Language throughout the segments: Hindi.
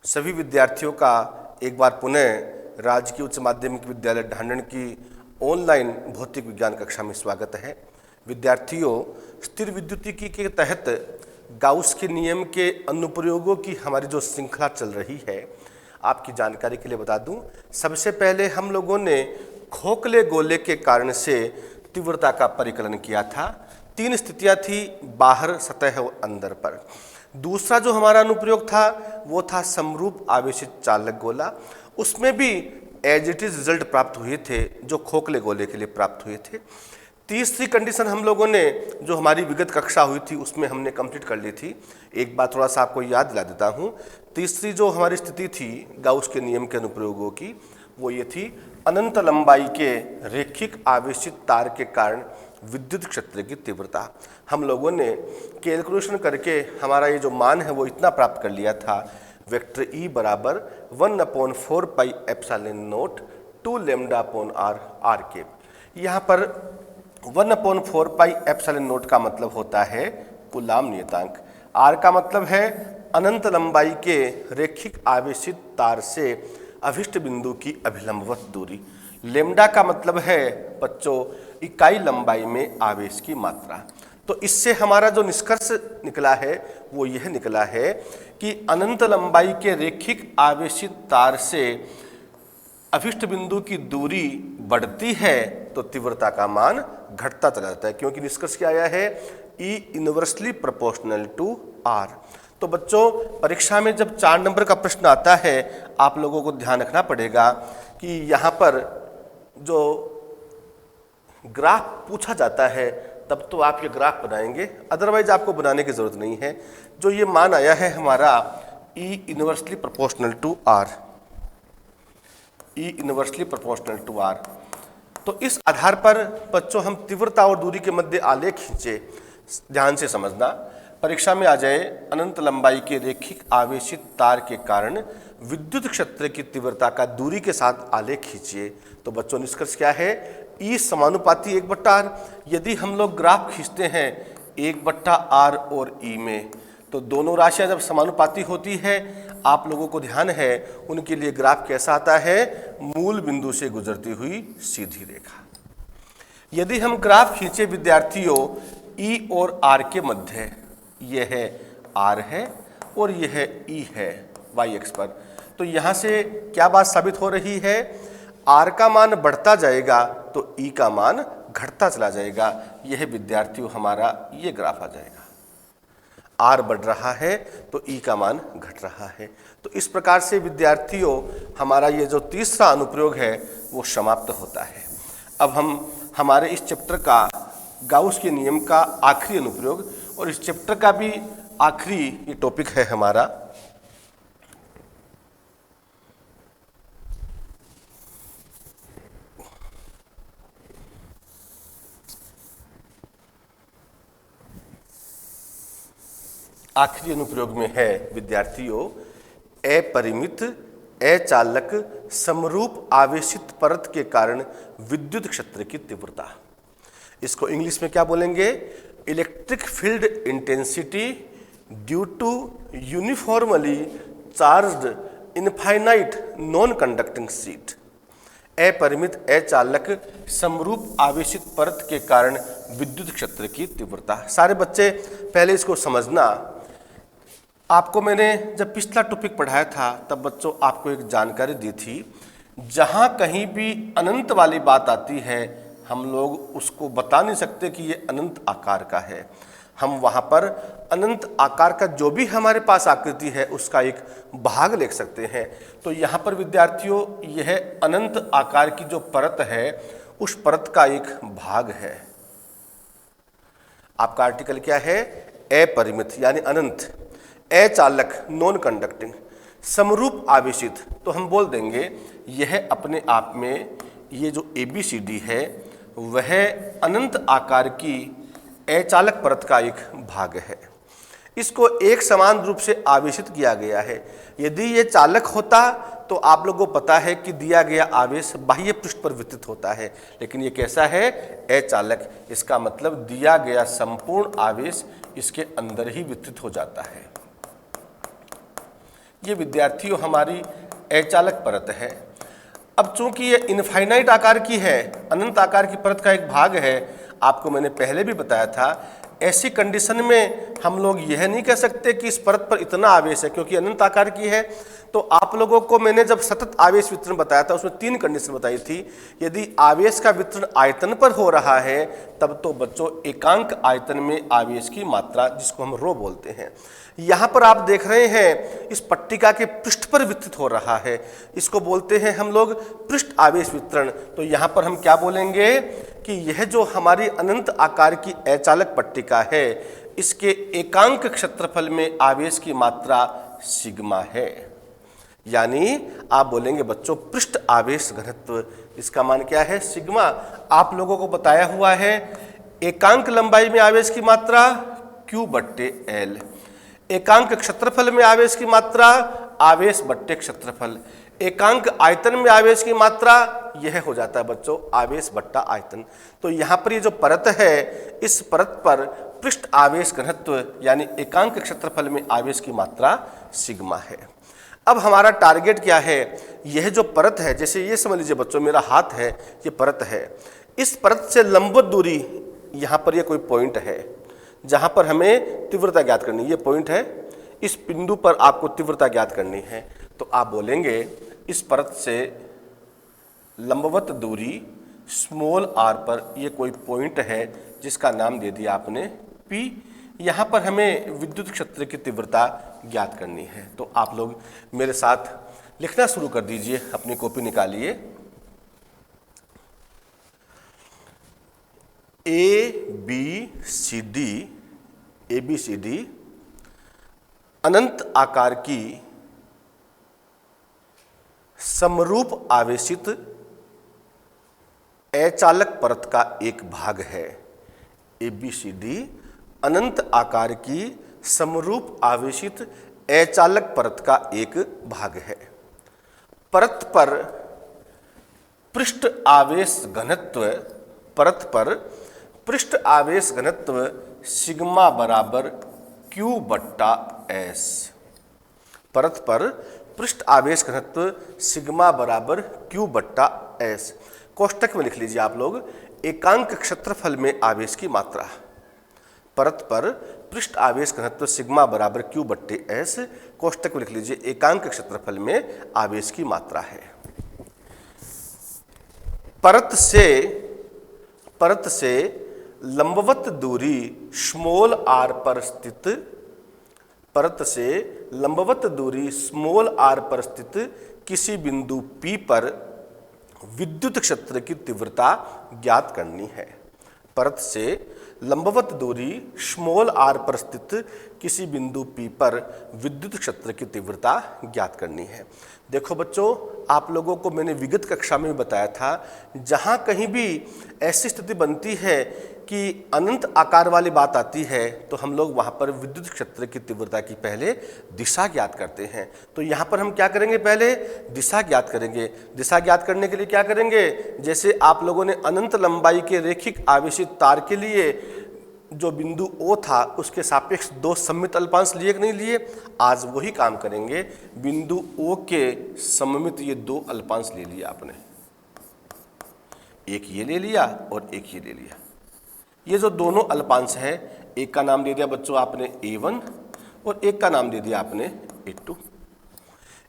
सभी विद्यार्थियों का एक बार पुनः राजकीय उच्च माध्यमिक विद्यालय ढांढन की ऑनलाइन भौतिक विज्ञान कक्षा में स्वागत है। विद्यार्थियों, स्थिर विद्युतिकी के तहत गाउस के नियम के अनुप्रयोगों की हमारी जो श्रृंखला चल रही है, आपकी जानकारी के लिए बता दूं, सबसे पहले हम लोगों ने खोखले गोले के कारण से तीव्रता का परिकलन किया था। तीन स्थितियां थी, बाहर, सतह और अंदर पर। दूसरा जो हमारा अनुप्रयोग था वो था समरूप आवेशित चालक गोला। उसमें भी एज इट इज रिजल्ट प्राप्त हुए थे जो खोखले गोले के लिए प्राप्त हुए थे। तीसरी कंडीशन हम लोगों ने जो हमारी विगत कक्षा हुई थी उसमें हमने कंप्लीट कर ली थी। एक बात थोड़ा सा आपको याद दिला देता हूँ। तीसरी जो हमारी स्थिति थी गाउस के नियम के अनुप्रयोगों की, वो ये थी अनंत लंबाई के रैखिक आवेशित तार के कारण विद्युत क्षेत्र की तीव्रता। हम लोगों ने कैलकुलेशन करके हमारा ये जो मान है वो इतना प्राप्त कर लिया था, वेक्टर E बराबर 1/4 pi epsilon naught 2 lambda upon R, R के। यहाँ पर 1/4 पाई एप्सिलॉन नॉट का मतलब होता है कूलाम नियतांक, आर का मतलब है अनंत लंबाई के रैखिक आवेशित तार से अभिष्ट बिंदु की अभिलंबवत दूरी, लैम्डा का मतलब है बच्चों इकाई लंबाई में आवेश की मात्रा। तो इससे हमारा जो निष्कर्ष निकला है वो यह निकला है कि अनंत लंबाई के रैखिक आवेशित तार से अभिष्ट बिंदु की दूरी बढ़ती है तो तीव्रता का मान घटता चला जाता है, क्योंकि निष्कर्ष क्या आया है, E inversely proportional to R। तो बच्चों, परीक्षा में जब 4 नंबर का प्रश्न आता है, आप लोगों को ध्यान रखना पड़ेगा कि यहाँ पर जो ग्राफ पूछा जाता है तब तो आप ये ग्राफ बनाएंगे, अदरवाइज आपको बनाने की जरूरत नहीं है। जो ये मान आया है हमारा E inversely proportional to R, E inversely proportional to R, तो इस आधार पर बच्चों हम तीव्रता और दूरी के मध्य आलेख खींचे। ध्यान से समझना, परीक्षा में आ जाए अनंत लंबाई के रैखिक आवेशित तार के कारण विद्युत क्षेत्र की तीव्रता का दूरी के साथ आलेख खींचिए, तो बच्चों निष्कर्ष क्या है, E समानुपाती 1/R। यदि हम लोग ग्राफ खींचते हैं 1/R और E में, तो दोनों राशियां जब समानुपाती होती है, आप लोगों को ध्यान है उनके लिए ग्राफ कैसा आता है, मूल बिंदु से गुजरती हुई सीधी रेखा। यदि हम ग्राफ खींचे विद्यार्थियों E और R के मध्य, यह है R है और यह है E है y एक्स पर, तो यहाँ से क्या बात साबित हो रही है, R का मान बढ़ता जाएगा तो E का मान घटता चला जाएगा। यह विद्यार्थियों हमारा ये ग्राफ आ जाएगा, R बढ़ रहा है तो E का मान घट रहा है। तो इस प्रकार से विद्यार्थियों हमारा ये जो तीसरा अनुप्रयोग है वो समाप्त होता है। अब हम हमारे इस चैप्टर का गाउस के नियम का आखिरी अनुप्रयोग, और इस चैप्टर का भी आखिरी ये टॉपिक है हमारा आखिरी अनुप्रयोग में है विद्यार्थियों अपरिमित अचालक समरूप आवेशित परत के कारण विद्युत क्षेत्र की तीव्रता। इसको इंग्लिश में क्या बोलेंगे, electric field intensity due to uniformly charged infinite non conducting sheet. अपरिमित अचालक समरूप आवेशित परत के कारण विद्युत क्षेत्र की तीव्रता। सारे बच्चे पहले इसको समझना। आपको मैंने जब पिछला टॉपिक पढ़ाया था तब बच्चों आपको एक जानकारी दी थी, जहाँ कहीं भी अनंत वाली बात आती है हम लोग उसको बता नहीं सकते कि ये अनंत आकार का है। हम वहाँ पर अनंत आकार का जो भी हमारे पास आकृति है उसका एक भाग लिख सकते हैं। तो यहाँ पर विद्यार्थियों यह अनंत आकार की जो परत है उस परत का एक भाग है। आपका आर्टिकल क्या है, अपरिमित यानी अनंत, अचालक नॉन कंडक्टिंग, समरूप आवेशित, तो हम बोल देंगे यह अपने आप में ये जो ABCD है वह अनंत आकार की अचालक परत का एक भाग है। इसको एक समान रूप से आवेशित किया गया है। यदि ये चालक होता तो आप लोगों को पता है कि दिया गया आवेश बाह्य पृष्ठ पर वितरित होता है, लेकिन ये कैसा है, अचालक। इसका मतलब दिया गया संपूर्ण आवेश इसके अंदर ही वितरित हो जाता है। ये विद्यार्थियों हमारी अचालक परत है। अब चूंकि ये इनफाइनाइट आकार की है, अनंत आकार की परत का एक भाग है, आपको मैंने पहले भी बताया था, ऐसी कंडीशन में हम लोग यह नहीं कह सकते कि इस परत पर इतना आवेश है, क्योंकि अनंत आकार की है। तो आप लोगों को मैंने जब सतत आवेश वितरण बताया था उसमें 3 कंडीशन बताई थी। यदि आवेश का वितरण आयतन पर हो रहा है तब तो बच्चों एकांक आयतन में आवेश की मात्रा, जिसको हम रो बोलते हैं, यहाँ पर आप देख रहे हैं इस पट्टिका के पृष्ठ पर वितरित हो रहा है, इसको बोलते हैं हम लोग पृष्ठ आवेश वितरण। तो यहाँ पर हम क्या बोलेंगे कि यह जो हमारी अनंत आकार की अचालक पट्टिका है, इसके एकांक क्षेत्रफल में आवेश की मात्रा सिग्मा है। यानी आप बोलेंगे बच्चों पृष्ठ आवेश घनत्व, इसका मान क्या है? सिग्मा। आप लोगों को बताया हुआ है एकांक लंबाई में आवेश की मात्रा Q/L, एकांक क्षेत्रफल में आवेश की मात्रा आवेश बट्टे क्षेत्रफल, एकांक आयतन में आवेश की मात्रा यह हो जाता है बच्चों आवेश बट्टा आयतन। तो यहाँ पर ये जो परत है, इस परत पर पृष्ठ आवेश घनत्व यानी एकांक क्षेत्रफल में आवेश की मात्रा सिग्मा है। अब हमारा टारगेट क्या है? यह जो परत है, जैसे ये समझ लीजिए बच्चों मेरा हाथ है, ये परत है, इस परत से लंबवत दूरी, यहाँ पर ये कोई पॉइंट है जहाँ पर हमें तीव्रता ज्ञात करनी है, ये पॉइंट है, इस बिंदु पर आपको तीव्रता ज्ञात करनी है। तो आप बोलेंगे इस परत से लंबवत दूरी स्मॉल r पर ये कोई पॉइंट है जिसका नाम दे दिया आपने P। यहाँ पर हमें विद्युत क्षेत्र की तीव्रता ज्ञात करनी है। तो आप लोग मेरे साथ लिखना शुरू कर दीजिए, अपनी कॉपी निकालिए। ABCD अनंत आकार की समरूप आवेशित अचालक परत का एक भाग है। ABCD अनंत आकार की समरूप आवेशित अचालक परत का एक भाग है। परत पर पृष्ठ आवेश घनत्व, परत पर पृष्ठ आवेश घनत्व सिग्मा बराबर Q/S। परत पर पृष्ठ आवेश घनत्व सिग्मा बराबर Q/S। कोष्टक में लिख लीजिए आप लोग एकांक क्षेत्रफल में आवेश की मात्रा। परत पर पृष्ठ आवेश घनत्व सिग्मा बराबर Q/S, कोष्टक में लिख लीजिए एकांक क्षेत्रफल में आवेश की मात्रा है। परत से लंबवत दूरी स्मॉल r पर स्थित, परत से लंबवत दूरी स्मॉल r पर स्थित किसी बिंदु P पर विद्युत क्षेत्र की तीव्रता ज्ञात करनी है। परत से लंबवत दूरी स्मॉल r पर स्थित किसी बिंदु P पर विद्युत क्षेत्र की तीव्रता ज्ञात करनी है। देखो बच्चों, आप लोगों को मैंने विगत कक्षा में भी बताया था, जहाँ कहीं भी ऐसी स्थिति बनती है कि अनंत आकार वाली बात आती है तो हम लोग वहाँ पर विद्युत क्षेत्र की तीव्रता की पहले दिशा ज्ञात करते हैं। तो यहाँ पर हम क्या करेंगे? पहले दिशा ज्ञात करेंगे। दिशा ज्ञात करने के लिए क्या करेंगे? जैसे आप लोगों ने अनंत लंबाई के रेखिक आवेशित तार के लिए जो बिंदु O था उसके सापेक्ष 2 सममित अल्पांश लिए कि नहीं लिए, आज वही काम करेंगे। बिंदु O के सममित ये 2 अल्पांश ले लिया आपने, एक ये ले लिया और एक ये ले लिया। ये जो दोनों अल्पांश है, एक का नाम दे दिया बच्चों आपने A1 और एक का नाम दे दिया आपने A2।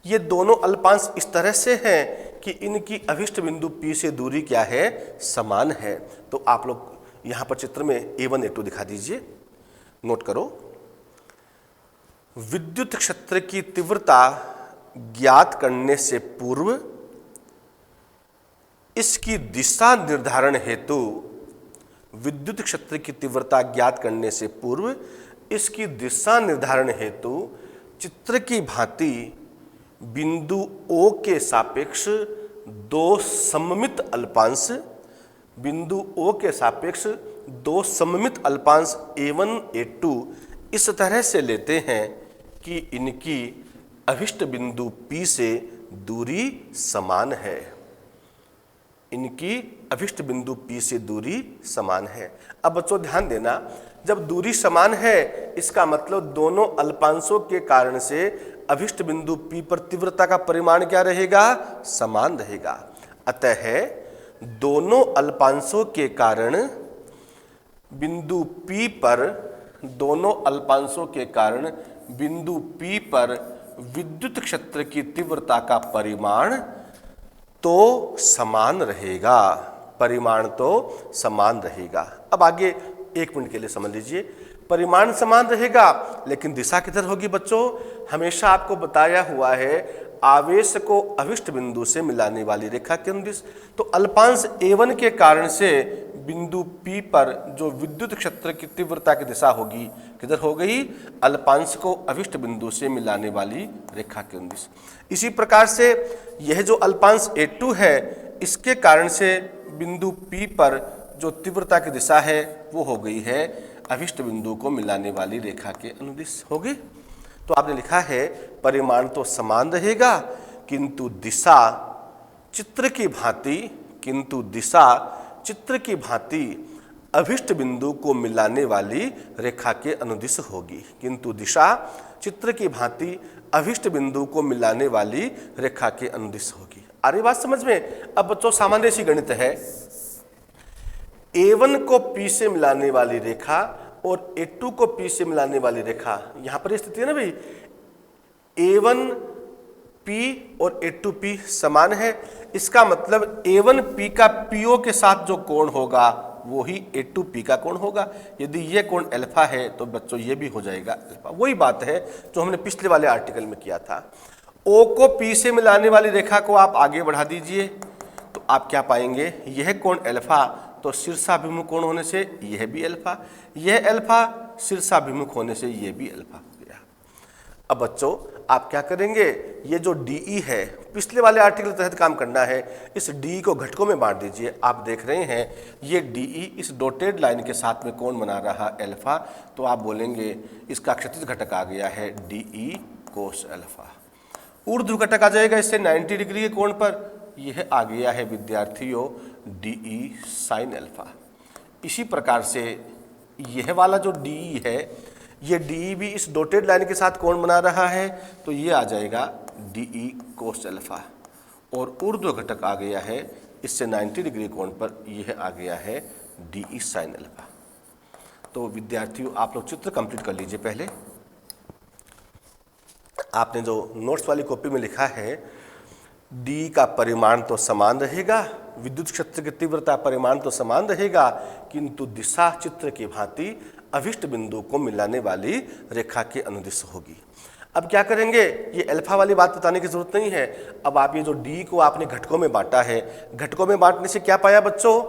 ये दोनों अल्पांश इस तरह से हैं कि इनकी अभिष्ट बिंदु P से दूरी क्या है? समान है। तो आप लोग यहाँ पर चित्र में A1 A2 दिखा दीजिए, नोट करो। विद्युत क्षेत्र की तीव्रता ज्ञात करने से पूर्व इसकी दिशा निर्धारण हेतु, विद्युत क्षेत्र की तीव्रता ज्ञात करने से पूर्व इसकी दिशा निर्धारण हेतु चित्र की भांति बिंदु O के सापेक्ष 2 सममित अल्पांश, बिंदु O के सापेक्ष 2 सममित अल्पांश A1 A2 इस तरह से लेते हैं कि इनकी अभिष्ट बिंदु P से दूरी समान है। इनकी अभिष्ट बिंदु P से दूरी समान है। अब बच्चों ध्यान देना, जब दूरी समान है इसका मतलब दोनों अल्पांशों के कारण से अभिष्ट बिंदु P पर तीव्रता का परिमाण क्या रहेगा? समान रहेगा। अतः दोनों अल्पांशों के कारण बिंदु P पर विद्युत क्षेत्र की तीव्रता का परिमाण तो समान रहेगा। अब आगे 1 मिनट के लिए समझ लीजिए। परिमाण समान रहेगा लेकिन दिशा किधर होगी बच्चों? हमेशा आपको बताया हुआ है आवेश को अभिष्ट बिंदु से मिलाने वाली रेखा के अनुदिश। तो अल्पांश A1 के कारण से बिंदु P पर जो विद्युत क्षेत्र की तीव्रता की दिशा होगी किधर हो गई? अल्पांश को अभिष्ट बिंदु से मिलाने वाली रेखा के अनुदिश। इसी प्रकार से यह जो अल्पांश A2 है इसके कारण से बिंदु P पर जो तीव्रता की दिशा है वो हो गई है अभिष्ट बिंदु को मिलाने वाली रेखा के अनुदिश हो गई। तो आपने लिखा है परिमाण तो समान रहेगा किंतु दिशा चित्र की भांति अभिष्ट बिंदु को मिलाने वाली रेखा के अनुदिश होगी। किंतु दिशा चित्र की भांति अभिष्ट बिंदु को मिलाने वाली रेखा के अनुदिश होगी। आ रही बात समझ में? अब बच्चों सामान्य सी गणित है। A1 को P से मिलाने वाली रेखा और A2 को P से मिलाने वाली रेखा, यहां पर स्थिति है ना भाई, A1 P और A2 P समान है। इसका मतलब A1 P का PO के साथ जो कोण होगा वो ही A2 P का कोण होगा। यदि ये कोण अल्फा है तो बच्चों ये भी हो जाएगा अल्फा। वही बात है जो हमने पिछले वाले आर्टिकल में किया था। O को P से मिलाने वाली रेखा को आप आगे बढ़ा दीजिए तो आप क्या पाएंगे? यह कोण अल्फा तो शीर्षाभिमुख कोण होने से यह भी अल्फा, यह अल्फा शीर्षाभिमुख होने से यह भी अल्फा हो गया। अब बच्चों आप क्या करेंगे? ये जो DE है पिछले वाले आर्टिकल के तहत काम करना है। इस DE को घटकों में बांट दीजिए। आप देख रहे हैं ये DE इस डॉटेड लाइन के साथ में कोण बना रहा अल्फा, तो आप बोलेंगे इसका क्षैतिज घटक आ गया है DE कोस अल्फा। ऊर्ध्व घटक आ जाएगा इससे 90 डिग्री के कोण पर, यह आ गया है विद्यार्थियों DE साइन अल्फा। इसी प्रकार से यह वाला जो DE है ये DE भी इस डॉटेड लाइन के साथ कोण बना रहा है, तो ये आ जाएगा DE कोस अल्फा। और ऊर्ध्व घटक आ गया है इससे 90 डिग्री कोण पर, यह आ गया है DE साइन अल्फा। तो विद्यार्थियों आप लोग चित्र कंप्लीट कर लीजिए। पहले आपने जो नोट्स वाली कॉपी में लिखा है D का परिमाण तो समान रहेगा, विद्युत क्षेत्र की तीव्रता परिमाण तो समान रहेगा, किंतु दिशा चित्र की भांति अभिष्ट बिंदु को मिलाने वाली रेखा के अनुदिश होगी। अब क्या करेंगे? ये अल्फा वाली बात बताने की जरूरत नहीं है। अब आप ये जो D को आपने घटकों में बांटा है, घटकों में बांटने से क्या पाया बच्चों?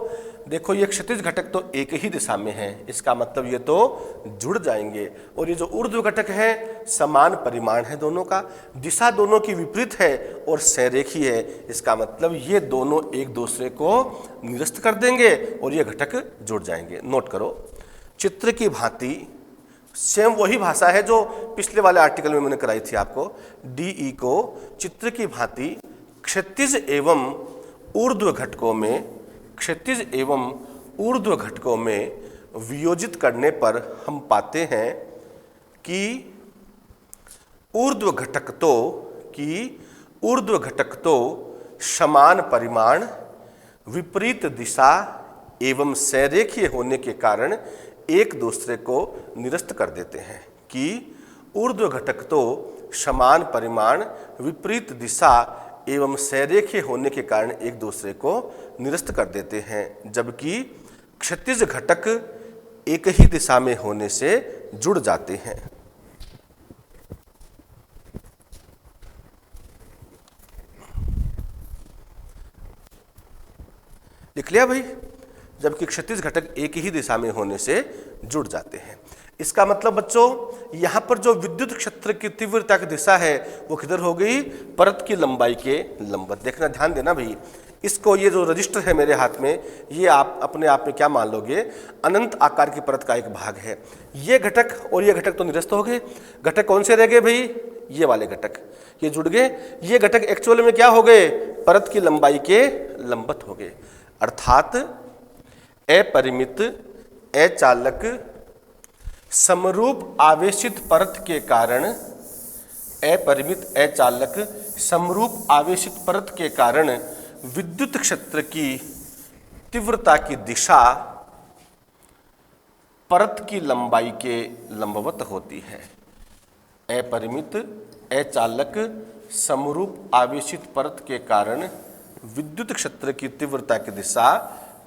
देखो ये क्षैतिज घटक तो एक ही दिशा में है, इसका मतलब ये तो जुड़ जाएंगे। और ये जो ऊर्ध्व घटक है समान परिमाण है दोनों का, दिशा दोनों की विपरीत है और संरेखी है, इसका मतलब ये दोनों एक दूसरे को निरस्त कर देंगे और ये घटक जुड़ जाएंगे। नोट करो, चित्र की भांति सेम वही भाषा है जो पिछले वाले आर्टिकल में मैंने कराई थी आपको। DE को चित्र की भांति क्षैतिज एवं ऊर्ध्व घटकों में वियोजित करने पर हम पाते हैं कि ऊर्ध्व घटक तो समान परिमाण, विपरीत दिशा एवं संरेखीय होने के कारण एक दूसरे को निरस्त कर देते हैं। कि ऊर्ध्व घटक तो समान परिमाण, विपरीत दिशा एवं संरेखीय होने के कारण एक दूसरे को निरस्त कर देते हैं, जबकि क्षैतिज घटक एक ही दिशा में होने से जुड़ जाते हैं। लिख लिया भाई? जबकि क्षैतिज घटक एक ही दिशा में होने से जुड़ जाते हैं। इसका मतलब बच्चों यहाँ पर जो विद्युत क्षेत्र की तीव्रता की दिशा है वो किधर हो गई? परत की लंबाई के लंबवत। देखना, ध्यान देना भाई, इसको ये जो रजिस्टर है मेरे हाथ में, ये आप अपने आप में क्या मान लोगे? अनंत आकार की परत का एक भाग है। ये घटक और ये घटक तो निरस्त हो गए। घटक कौन से रह गए भाई? ये वाले घटक, ये जुड़ गए। ये घटक एक्चुअल में क्या हो गए? परत की लंबाई के लंबवत हो गए। अर्थात अपरिमित, अचालक, समरूप आवेशित परत के कारण अपरिमित अचालक समरूप आवेशित परत के कारण विद्युत क्षेत्र की तीव्रता की दिशा परत की लंबाई के लंबवत होती है। अपरिमित अचालक समरूप आवेशित परत के कारण विद्युत क्षेत्र की तीव्रता की दिशा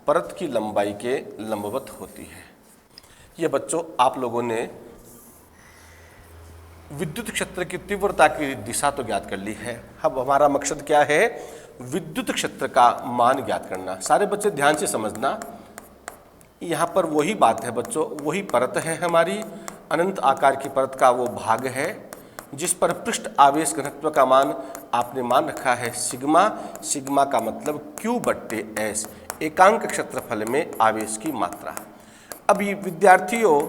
परत की लंबाई के लंबवत होती है। ये बच्चों आप लोगों ने विद्युत क्षेत्र की तीव्रता की दिशा तो ज्ञात कर ली है। अब हमारा मकसद क्या है? विद्युत क्षेत्र का मान ज्ञात करना। सारे बच्चे ध्यान से समझना, यहाँ पर वही बात है बच्चों, वही परत है हमारी, अनंत आकार की परत का वो भाग है जिस पर पृष्ठ आवेश घनत्व का मान आपने मान रखा है सिग्मा। सिग्मा का मतलब Q/S, एकांक क्षेत्रफल में आवेश की मात्रा। अब ये विद्यार्थियों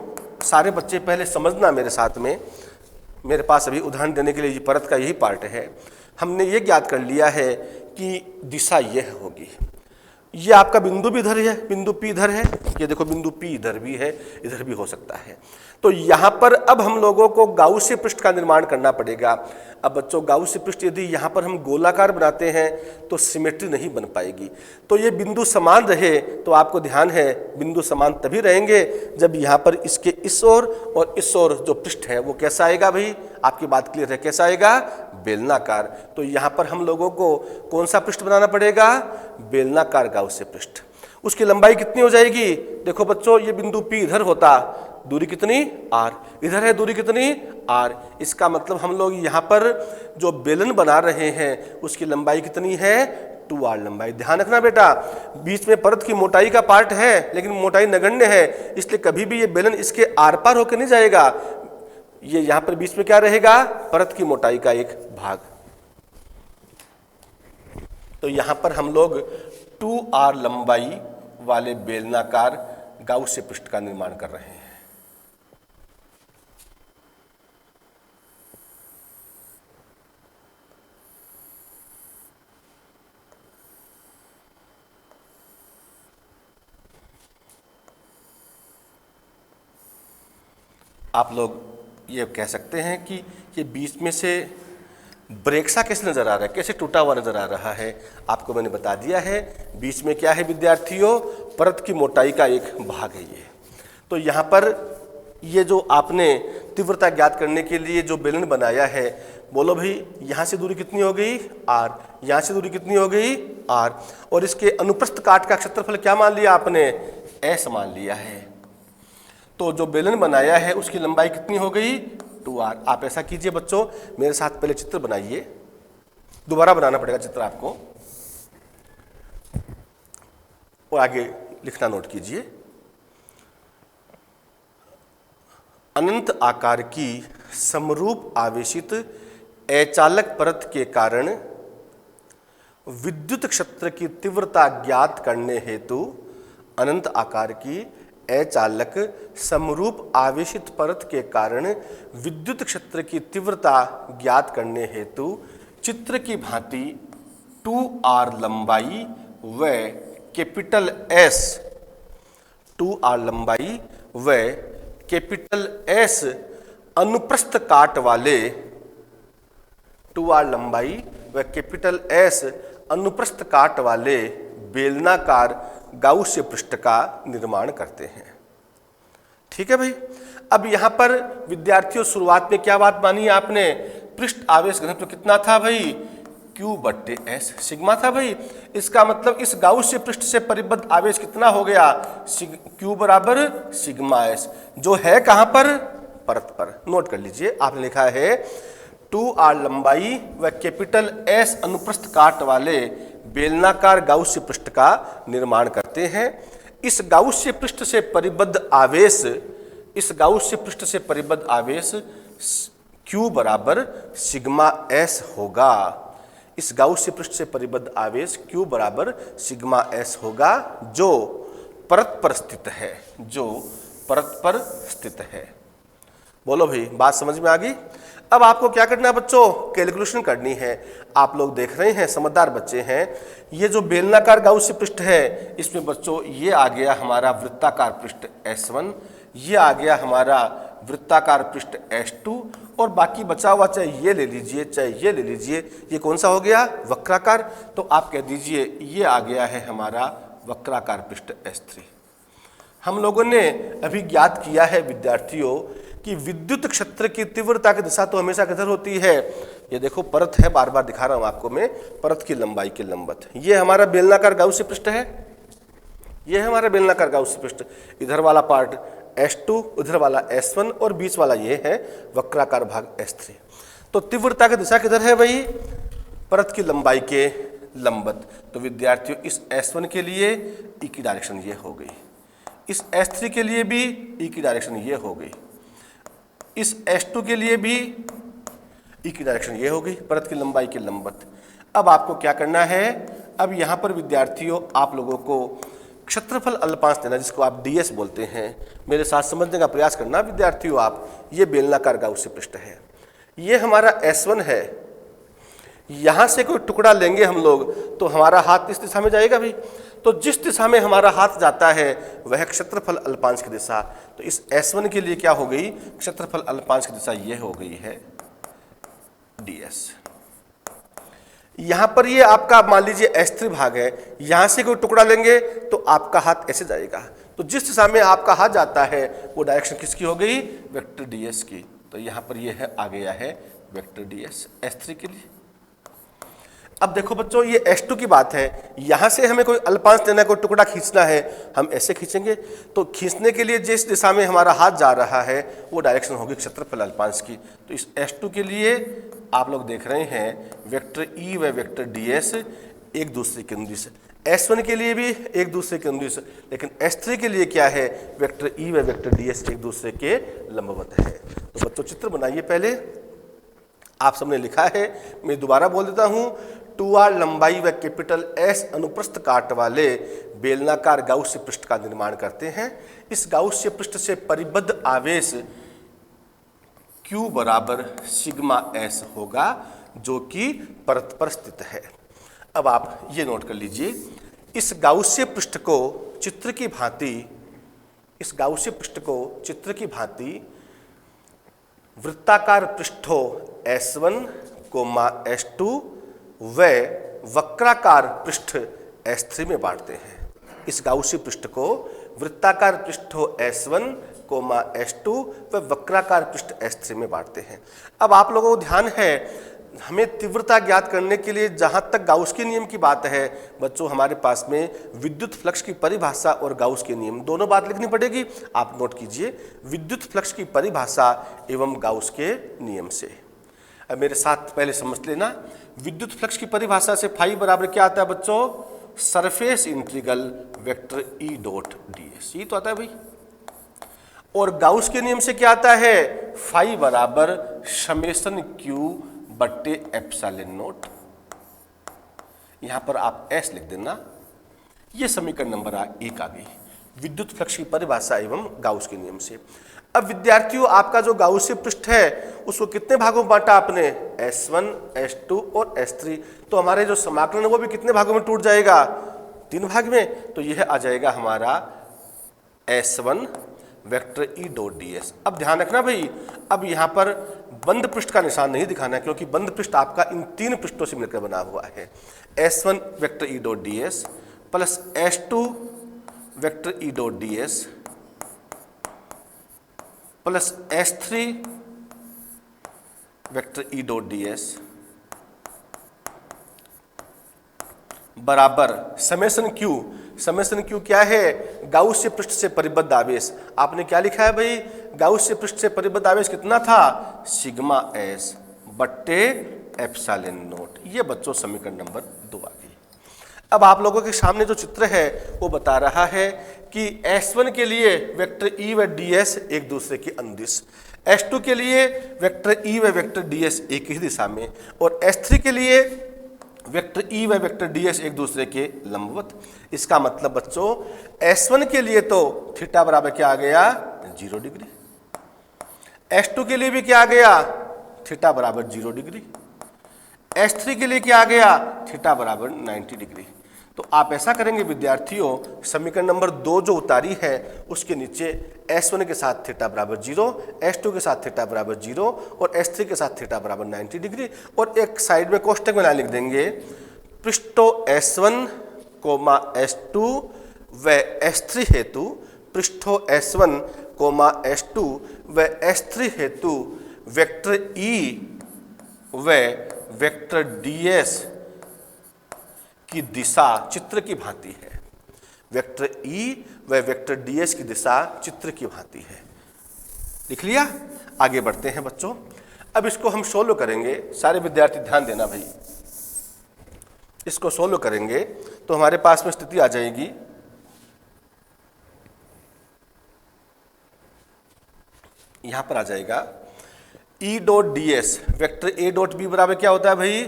सारे बच्चे पहले समझना मेरे साथ में, मेरे पास अभी उदाहरण देने के लिए ये परत का यही पार्ट है। हमने ये ज्ञात कर लिया है कि दिशा यह होगी। ये आपका बिंदु भी इधर है, बिंदु P इधर है, ये देखो बिंदु P इधर भी है, इधर भी हो सकता है। तो यहाँ पर अब हम लोगों को गाउसीय पृष्ठ का निर्माण करना पड़ेगा। अब बच्चों गाउसीय पृष्ठ यदि यहाँ पर हम गोलाकार बनाते हैं तो सिमेट्री नहीं बन पाएगी। तो ये बिंदु समान रहे तो आपको ध्यान है बिंदु समान तभी रहेंगे जब यहाँ पर इसके इस ओर और इस ओर जो पृष्ठ है वो कैसा आएगा भाई? आपकी बात क्लियर है, कैसा आएगा? बेलनाकार। तो यहाँ पर हम लोगों को कौन सा पृष्ठ बनाना पड़ेगा? बेलनाकार गाउसीय पृष्ठ। उसकी लंबाई कितनी हो जाएगी? देखो बच्चों ये बिंदु P इधर होता, दूरी कितनी? R। इधर है दूरी कितनी? R। इसका मतलब हम लोग यहाँ पर जो बेलन बना रहे हैं उसकी लंबाई कितनी है? 2R लंबाई। ध्यान रखना बेटा, बीच में परत की मोटाई का पार्ट है लेकिन मोटाई नगण्य है, इसलिए कभी भी ये बेलन इसके आर पार होकर नहीं जाएगा। ये यहाँ पर बीच में क्या रहेगा? परत की मोटाई का एक भाग। तो यहाँ पर हम लोग 2R लंबाई वाले बेलनाकार गाउसीय पृष्ठ का निर्माण कर रहे हैं। आप लोग ये कह सकते हैं कि ये बीच में से ब्रेक सा कैसे नजर आ रहा है, कैसे टूटा हुआ नजर आ रहा है? आपको मैंने बता दिया है बीच में क्या है विद्यार्थियों? परत की मोटाई का एक भाग है ये। तो यहाँ पर ये जो आपने तीव्रता ज्ञात करने के लिए जो बेलन बनाया है, बोलो भाई यहाँ से दूरी कितनी हो गई? R। यहाँ से दूरी कितनी हो गई? R। और इसके अनुप्रस्थ काट का क्षेत्रफल क्या मान लिया आपने? S मान लिया है। तो जो बेलन बनाया है उसकी लंबाई कितनी हो गई? 2R। आप ऐसा कीजिए बच्चों, मेरे साथ पहले चित्र बनाइए, दोबारा बनाना पड़ेगा चित्र आपको, और आगे लिखना नोट कीजिए। अनंत आकार की समरूप आवेशित अचालक परत के कारण विद्युत क्षेत्र की तीव्रता ज्ञात करने हेतु अनंत आकार की अचालक समरूप आवेशित परत के कारण विद्युत क्षेत्र की तीव्रता ज्ञात करने हेतु चित्र की भांति 2R लंबाई व कैपिटल S 2R लंबाई व कैपिटल S अनुप्रस्थ काट वाले 2R लंबाई व कैपिटल S अनुप्रस्थ काट वाले बेलनाकार गाउसीय पृष्ठ का निर्माण करते हैं। ठीक है भाई। अब यहाँ पर विद्यार्थियों शुरुआत में क्या बात मानी आपने? पृष्ठ आवेश घनत्व कितना था भाई? Q/S सिग्मा था भाई। इसका मतलब इस गाउसीय पृष्ठ से परिबद्ध आवेश कितना हो गया? Q बराबर सिग्मा S, जो है कहाँ पर? परत पर। नोट कर लीजिए, आपने लिखा है 2R लंबाई व कैपिटल S अनुप्रस्थ काट वाले बेलनाकार गाउसीय पृष्ठ का निर्माण करते हैं। इस गाउसीय पृष्ठ से परिबद्ध आवेश, इस गाउसीय पृष्ठ से परिबद्ध आवेश Q बराबर सिग्मा S होगा। इस गाउसीय पृष्ठ से परिबद्ध आवेश Q बराबर सिग्मा S होगा, जो परत पर स्थित है, जो परत पर स्थित है। बोलो भाई, बात समझ में आ गई? अब आपको क्या करना है बच्चों? कैलकुलेशन करनी है। आप लोग देख रहे हैं, समझदार बच्चे हैं। ये जो बेलनाकार गाउसीय पृष्ठ है, इसमें बच्चों ये आ गया हमारा वृत्ताकार पृष्ठ S1, ये आ गया हमारा वृत्ताकार पृष्ठ S2 और बाकी बचा हुआ चाहे ये ले लीजिए चाहे ये ले लीजिए, ये कौन सा हो गया? वक्राकार। तो आप कह दीजिए ये आ गया है हमारा वक्राकार पृष्ठ S3। हम लोगों ने अभी ज्ञात किया है विद्यार्थियों कि विद्युत क्षेत्र की तीव्रता की दिशा तो हमेशा किधर होती है? ये देखो परत है, बार बार दिखा रहा हूं आपको मैं, परत की लंबाई के लंबवत। ये हमारा बेलनाकार गाउसीय पृष्ठ है, ये है हमारा बेलनाकार गाउसीय पृष्ठ। इधर वाला पार्ट S2, उधर वाला S1 और बीच वाला ये है वक्राकार भाग S3। तो तीव्रता की दिशा किधर है भाई? परत की लंबाई के लंबवत। तो विद्यार्थियों इस S1 के लिए E की डायरेक्शन ये हो गई, इस S3 के लिए भी E की डायरेक्शन ये हो गई, इस S2 के लिए भी E की डायरेक्शन ये हो गई, परत की लंबाई के लंबवत। अब आपको क्या करना है? अब यहाँ पर विद्यार्थियों आप लोगों को क्षेत्रफल अल्पांश देना, जिसको आप DS बोलते हैं। मेरे साथ समझने का प्रयास करना विद्यार्थियों आप। ये बेलनाकार गाउसीय पृष्ठ है, ये हमारा S1 है। यहाँ से कोई टुकड़ा लेंगे हम लोग तो हमारा हाथ इस दिशा में जाएगा भी। तो जिस दिशा में हमारा हाथ जाता है वह क्षेत्रफल अल्पांश की दिशा। तो इस S1 के लिए क्या हो गई? क्षेत्रफल अल्पांश की दिशा ये हो गई है DS। यहां पर ये आपका मान लीजिए S3 भाग है, यहां से कोई टुकड़ा लेंगे तो आपका हाथ ऐसे जाएगा। तो जिस दिशा में आपका हाथ जाता है वो डायरेक्शन किसकी हो गई? वेक्टर DS की। तो यहां पर ये है आ गया है वेक्टर DS S3 के लिए। अब देखो बच्चों ये S2 की बात है, यहां से हमें कोई अल्पांश देना है, कोई टुकड़ा खींचना है, हम ऐसे खींचेंगे। तो खींचने के लिए जिस दिशा में हमारा हाथ जा रहा है वो डायरेक्शन होगी क्षेत्रफल अल्पांश की। तो इस S2 के लिए आप लोग देख रहे हैं वेक्टर E व वेक्टर DS एक दूसरे के अनुदिश से, S1 के लिए भी एक दूसरे के अनुदिश, लेकिन S3 के लिए क्या है? वेक्टर E व वेक्टर DS एक दूसरे के लंबवत है। तो बच्चों चित्र बनाइए पहले, आप सबने लिखा है, मैं दोबारा बोल देता हूं। 2r लंबाई व कैपिटल S अनुप्रस्थ काट वाले बेलनाकार गाउसीय पृष्ठ का निर्माण करते हैं। इस गाउसीय पृष्ठ से परिबद्ध आवेश Q बराबर सिग्मा S होगा जो कि परत पर स्थित है। अब आप ये नोट कर लीजिए, इस गाउसीय पृष्ठ को चित्र की भांति, इस गाउसीय पृष्ठ को चित्र की भांति वृत्ताकार पृष्ठों S1, S2 व वक्राकार पृष्ठ S3 में बांटते हैं। इस गाउसीय पृष्ठ को वृत्ताकार पृष्ठों S1, S2 व वक्राकार पृष्ठ S3 में बांटते हैं। अब आप लोगों को ध्यान है, हमें तीव्रता ज्ञात करने के लिए जहां तक गाउस के नियम की बात है बच्चों, हमारे पास में विद्युत फ्लक्स की परिभाषा और गाउस के नियम दोनों बात लिखनी पड़ेगी। आप नोट कीजिए, विद्युत फ्लक्स की परिभाषा एवं गाउस के नियम से। अब मेरे साथ पहले समझ लेना, विद्युत फ्लक्स की परिभाषा से फाई बराबर क्या आता है बच्चों? Surface integral vector E dot DS, ये तो आता है भाई। और गाउस के नियम से क्या आता है? फाई बराबर समेशन Q बट्टे एप्सिलॉन नोट। यहां पर आप S लिख देना। यह समीकरण नंबर 1 आ गई, विद्युत फ्लक्स की परिभाषा एवं गाउस के नियम से। अब विद्यार्थियों आपका जो गाउसीय पृष्ठ है उसको कितने भागों में बांटा आपने? S1, S2 और S3। तो हमारे जो समाकलन है वो भी कितने भागों में टूट जाएगा? 3 भाग में। तो यह आ जाएगा हमारा S1 vector E dot DS। अब ध्यान रखना भाई, अब यहाँ पर बंद पृष्ठ का निशान नहीं दिखाना है क्योंकि बंद पृष्ठ आपका इन 3 पृष्ठों से मिलकर बना हुआ है। S1 vector E dot DS plus S2 vector E dot DS plus S3 vector E dot DS बराबर समेशन Q। समेशन Q क्या है? गाउसीय पृष्ठ से परिबद्ध आवेश। आपने क्या लिखा है भाई? गाउसीय पृष्ठ से परिबद्ध आवेश कितना था? सिग्मा S बट्टे एप्सिलॉन नोट। ये बच्चों समीकरण नंबर 2 आ गई। अब आप लोगों के सामने जो चित्र है वो बता रहा है कि S1 के लिए वेक्टर E व DS एक दूसरे की अनुदिश, S2 के लिए वेक्टर E व वेक्टर DS एक ही दिशा में, और S3 के लिए वेक्टर E व वेक्टर DS एक दूसरे के लंबवत। इसका मतलब बच्चों S1 के लिए तो थीटा बराबर क्या आ गया? 0 डिग्री। S2 के लिए भी क्या आ गया? थीटा बराबर 0 डिग्री। S3 के लिए क्या आ गया? थीटा बराबर 90 डिग्री। तो आप ऐसा करेंगे विद्यार्थियों, समीकरण नंबर 2 जो उतारी है उसके नीचे S1 के साथ थीटा बराबर 0, S2 के साथ थीटा बराबर 0 और S3 के साथ थीटा बराबर 90 डिग्री, और एक साइड में कोष्टक में लिख देंगे पृष्ठों S1, S2 व S3 हेतु, पृष्ठों S1, S2 व S3 हेतु वेक्टर E व वेक्टर DS की दिशा चित्र की भांति है। वेक्टर E व वेक्टर DS की दिशा चित्र की भांति है। लिख लिया? आगे बढ़ते हैं बच्चों। अब इसको हम सोल्व करेंगे। सारे विद्यार्थी ध्यान देना भाई, इसको सोल्व करेंगे तो हमारे पास में स्थिति आ जाएगी यहां पर आ जाएगा E dot ds vector A dot B बराबर क्या होता है भाई?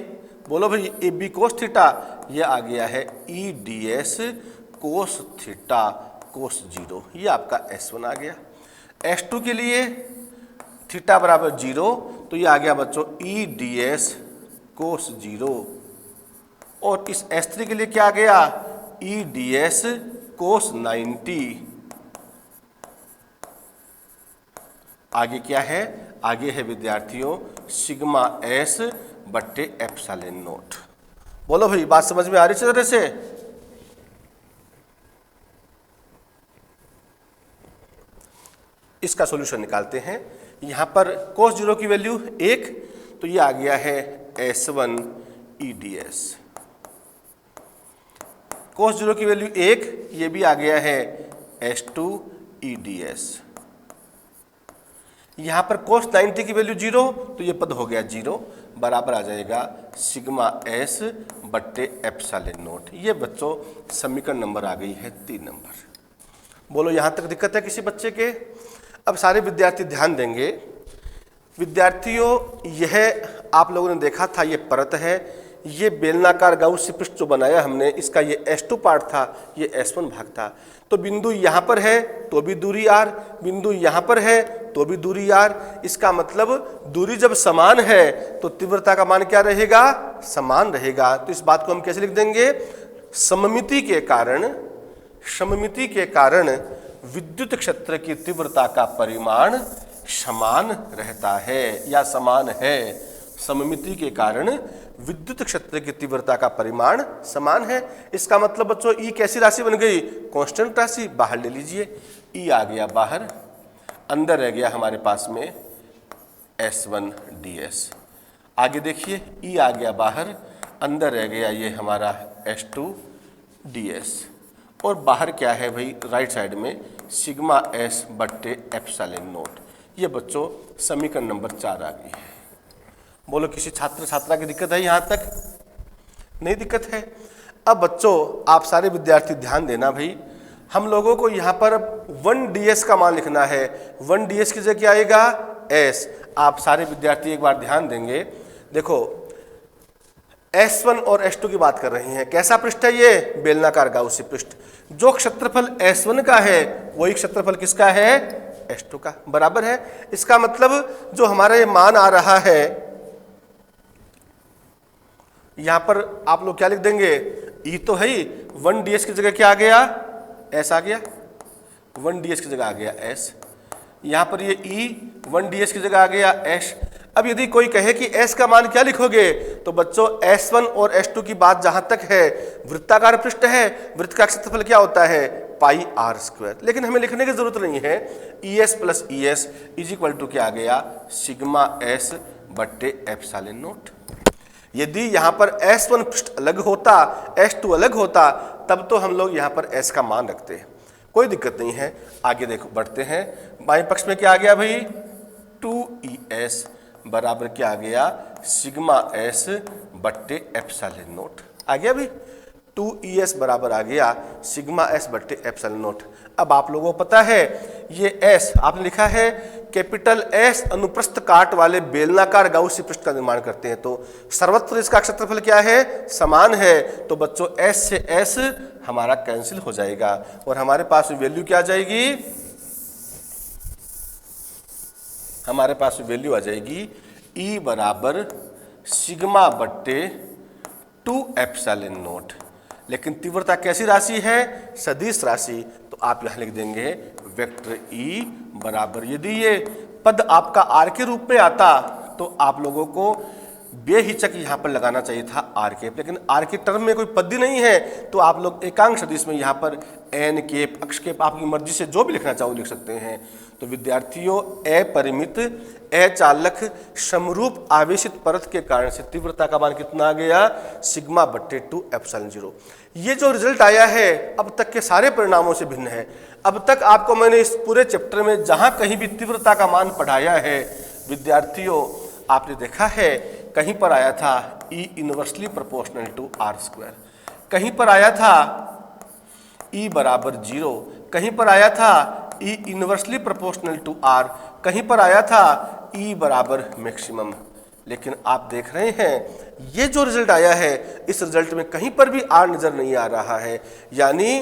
बोलो भाई, ए बी कोस थीटा, ये आ गया है E ds cos theta cos 0, ये आपका S1 आ गया। S2 के लिए थीटा बराबर 0, तो ये आ गया बच्चों E ds कोस 0, और इस S3 के लिए क्या आ गया? E ds कोस 90। आगे क्या है? आगे है विद्यार्थियों सिग्मा S बट्टे एप्सिलॉन नोट। बोलो भाई, बात समझ में आ रही है तरह से? इसका सॉल्यूशन निकालते हैं। यहां पर कोस 0 की वैल्यू 1, तो ये आ गया है S1 E ds। कोस 0 की वैल्यू 1, ये भी आ गया है S2 E ds। यहां पर कोस 90 की वैल्यू 0, तो ये पद हो गया 0, बराबर आ जाएगा सिग्मा S बट्टे एप्सिलॉन नोट। ये बच्चों समीकरण नंबर आ गई है 3 नंबर। बोलो यहां तक दिक्कत है किसी बच्चे के? अब सारे विद्यार्थी ध्यान देंगे। विद्यार्थियों, यह आप लोगों ने देखा था, ये परत है, ये बेलनाकार गाउसी पृष्ठ जो बनाया हमने, इसका ये S2 पार्ट था, ये S1 भाग था। तो बिंदु यहां पर है तो भी दूरी r, बिंदु यहां पर है तो भी दूरी r। इसका मतलब दूरी जब समान है तो तीव्रता का मान क्या रहेगा? समान रहेगा। तो इस बात को हम कैसे लिख देंगे? सममिति के कारण विद्युत क्षेत्र की तीव्रता का परिमाण समान रहता है या समान है। सममिति के कारण विद्युत क्षेत्र की तीव्रता का परिमाण समान है। इसका मतलब बच्चों E कैसी राशि बन गई? कांस्टेंट राशि। बाहर ले लीजिए, E आ गया बाहर, अंदर रह गया हमारे पास में S1 ds। आगे देखिए, E आ गया बाहर, अंदर रह गया ये हमारा S2 ds, और बाहर क्या है भाई? राइट साइड में सिग्मा S बट्टे एप्सिलॉन नोट। ये बच्चों समीकरण नंबर 4 आ गई है। बोलो किसी छात्र छात्रा की दिक्कत है यहां तक? नहीं दिक्कत है। अब बच्चों आप सारे विद्यार्थी ध्यान देना भाई, हम लोगों को यहां पर 1 ds का मान लिखना है। 1 ds की जगह क्या आएगा? S। आप सारे विद्यार्थी एक बार ध्यान देंगे। देखो S1 और S2 की बात कर रहे हैं। कैसा पृष्ठ है ये? बेलनाकार गाउसी पृष्ठ। जो क्षेत्रफल S1 का है वही क्षेत्रफल किसका है? S2 का। बराबर है। इसका मतलब जो हमारा ये मान आ रहा है, यहां पर आप लोग क्या लिख देंगे? E तो है ही, 1 ds की जगह क्या आ गया? S आ गया। 1 ds की जगह आ गया S। यहां पर ये E 1 ds की जगह आ गया S। अब यदि कोई कहे कि S का मान क्या लिखोगे, तो बच्चों S1 और S2 की बात जहां तक है, वृत्ताकार पृष्ठ है, वृत्त का क्षेत्रफल क्या होता है? पाई r²। लेकिन हमें लिखने की जरूरत नहीं है। ES plus ES is equal to क्या आ गया? सिग्मा S बट्टे एप्सिलॉन नोट। यदि यहां पर S1 पृष्ठ अलग होता, S2 अलग होता, तब तो हम लोग यहां पर S का मान रखते हैं, कोई दिक्कत नहीं है। आगे देखो बढ़ते हैं। बाएं पक्ष में क्या आ गया भाई? 2ES बराबर क्या आ गया? सिग्मा S बट्टे एप्सिलॉन नोट। आ गया भाई? 2ES बराबर आ गया सिग्मा S बट्टे एप्सिलॉन नोट। अब आप लोगों को पता है ये S आपने लिखा है, कैपिटल S अनुप्रस्थ काट वाले बेलनाकार गाउसी पृष्ठ का निर्माण करते हैं, तो सर्वत्र इसका क्षेत्रफल क्या है? समान है। तो बच्चों S से S हमारा कैंसिल हो जाएगा और हमारे पास वैल्यू क्या आ जाएगी? हमारे पास वैल्यू आ जाएगी E बराबर सिग्मा बट्टे 2 एप्सिलॉन नोट। लेकिन तीव्रता कैसी राशि है? सदिश राशि। तो आप यहाँ लिख देंगे वेक्टर ई बराबर, यदि ये पद आपका आर के रूप में आता तो आप लोगों को बेहिचक यहाँ पर लगाना चाहिए था आर केप, लेकिन आर के टर्म में कोई पद ही नहीं है तो आप लोग एकांक सदिश में यहाँ पर एन केप, अक्ष केप आपकी मर्जी से जो भी लिखना चाहो लिख सकते हैं। तो विद्यार्थियों, अपरिमित अचालक समरूप आवेशित परत के कारण से तीव्रता का मान कितना आ गया? सिग्मा बट्टे 2 एप्सिलॉन 0। ये जो रिजल्ट आया है अब तक के सारे परिणामों से भिन्न है। अब तक आपको मैंने इस पूरे चैप्टर में जहां कहीं भी तीव्रता का मान पढ़ाया है विद्यार्थियों, आपने देखा है कहीं पर आया था E inversely proportional to R square, कहीं पर आया था E बराबर 0, कहीं पर आया था E inversely proportional to R, कहीं पर आया था E बराबर मैक्सिमम। लेकिन आप देख रहे हैं ये जो रिजल्ट आया है इस रिजल्ट में कहीं पर भी आर नजर नहीं आ रहा है। यानी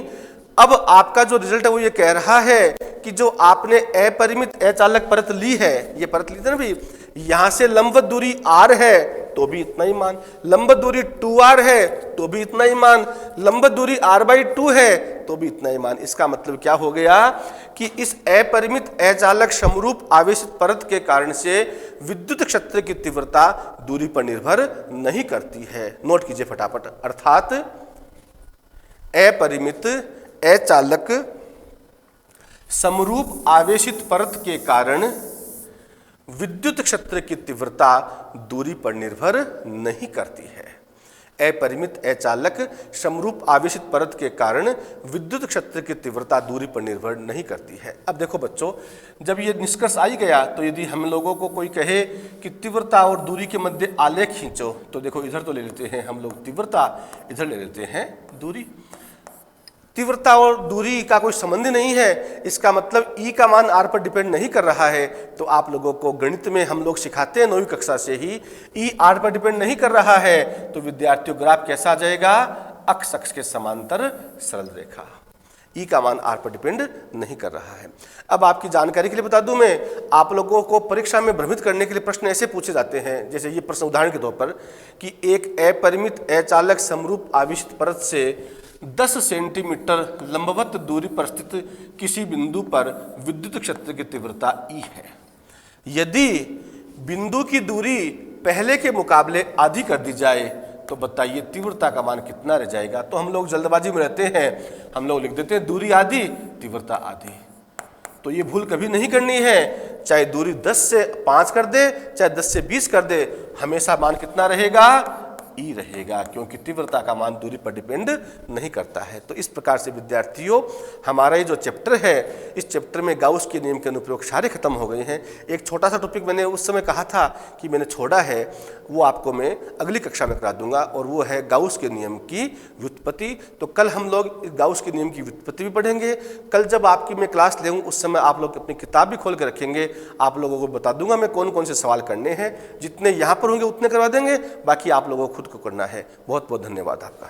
अब आपका जो रिजल्ट है वो ये कह रहा है कि जो आपने अपरिमित अचालक परत ली है, ये परत ली थी ना भाई, यहां से लंबवत दूरी r है तो भी इतना ही मान, लंबवत दूरी 2r है तो भी इतना ही मान, लंबवत दूरी r/2 है तो भी इतना ही मान। इसका मतलब क्या हो गया कि इस अपरिमित अचालक समरूप आवेशित परत के कारण से विद्युत क्षेत्र की तीव्रता दूरी पर निर्भर नहीं करती है। नोट कीजिए फटाफट, अर्थात अपरिमित अचालक समरूप आवेशित परत के कारण विद्युत क्षेत्र की तीव्रता दूरी पर निर्भर नहीं करती है। अपरिमित अचालक समरूप आवेशित परत के कारण विद्युत क्षेत्र की तीव्रता दूरी पर निर्भर नहीं करती है। अब देखो बच्चों, जब ये निष्कर्ष आ गया तो यदि हम लोगों को कोई कहे कि तीव्रता और दूरी के मध्य आलेख खींचो, तो देखो इधर तो ले लेते हैं हम लोग तीव्रता, इधर ले लेते हैं दूरी। तीव्रता और दूरी का कोई संबंध नहीं है, इसका मतलब E का मान R पर डिपेंड नहीं कर रहा है। तो आप लोगों को गणित में हम लोग सिखाते हैं 9वीं कक्षा से ही, E R पर डिपेंड नहीं कर रहा है तो विद्यार्थियों ग्राफ कैसा आ जाएगा? अक्ष अक्ष के समांतर सरल रेखा। E का मान R पर डिपेंड नहीं कर रहा है। अब आपकी जानकारी के लिए बता दूं मैं, आप लोगों को परीक्षा में भ्रमित करने के लिए प्रश्न ऐसे पूछे जाते हैं, जैसे ये प्रश्न उदाहरण के तौर पर कि एक अपरिमित अचालक समरूप आवेशित परत से 10 सेंटीमीटर लंबवत दूरी पर स्थित किसी बिंदु पर विद्युत क्षेत्र की तीव्रता E है। यदि बिंदु की दूरी पहले के मुकाबले आधी कर दी जाए तो बताइए तीव्रता का मान कितना रह जाएगा? तो हम लोग जल्दबाजी में रहते हैं, हम लोग लिख देते हैं दूरी आधी तीव्रता आधी। तो ये भूल कभी नहीं करनी है, चाहे दूरी 10 से 5 कर दे चाहे 10 से 20 कर दे, हमेशा मान कितना रहेगा? ई रहेगा, क्योंकि तीव्रता का मान दूरी पर डिपेंड नहीं करता है। तो इस प्रकार से विद्यार्थियों हमारा ये जो चैप्टर है, इस चैप्टर में गाउस के नियम के अनुप्रयोग सारे खत्म हो गए हैं। एक छोटा सा टॉपिक मैंने उस समय कहा था कि मैंने छोड़ा है, वो आपको मैं अगली कक्षा में करा दूंगा, और वो है गाउस के नियम की व्युत्पत्ति। तो कल हम लोग गाउस के नियम की व्युत्पत्ति भी पढ़ेंगे। कल जब आपकी मैं क्लास लेऊँ उस समय आप लोग अपनी किताब भी खोल कर रखेंगे, आप लोगों को बता दूंगा मैं कौन कौन से सवाल करने हैं। जितने यहाँ पर होंगे उतने करवा देंगे, बाकी आप लोगों को खुद को करना है। बहुत बहुत धन्यवाद आपका।